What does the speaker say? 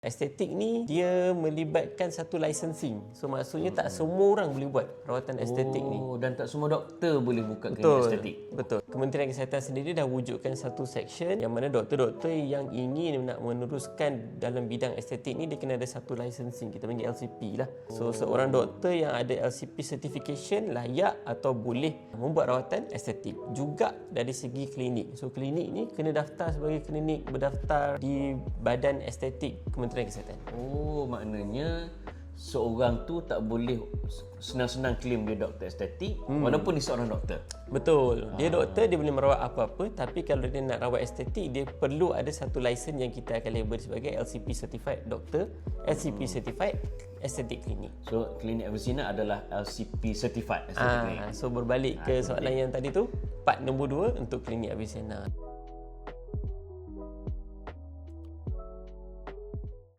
Estetik ni dia melibatkan satu licensing. So maksudnya tak semua orang boleh buat rawatan estetik ni. Dan tak semua doktor boleh buka klinik estetik. Betul. Kementerian Kesihatan sendiri dah wujudkan satu section yang mana doktor-doktor yang ingin nak meneruskan dalam bidang estetik ni dia kena ada satu licensing, kita panggil LCP lah. So seorang doktor yang ada LCP certification layak atau boleh membuat rawatan estetik. Juga dari segi klinik. So klinik ni kena daftar sebagai klinik berdaftar di Badan Estetik Kementerian Kesihatan. Maknanya seorang tu tak boleh senang-senang claim dia doktor estetik walaupun dia seorang doktor. Betul. Dia doktor, dia boleh merawat apa-apa, tapi kalau dia nak rawat estetik, dia perlu ada satu license yang kita akan label sebagai LCP Certified Doctor, LCP Certified Estetik Klinik. So klinik Avicenna adalah LCP Certified Estetik Klinik. So berbalik ke soalan yang tadi tu, part nombor 2 untuk klinik Avicenna.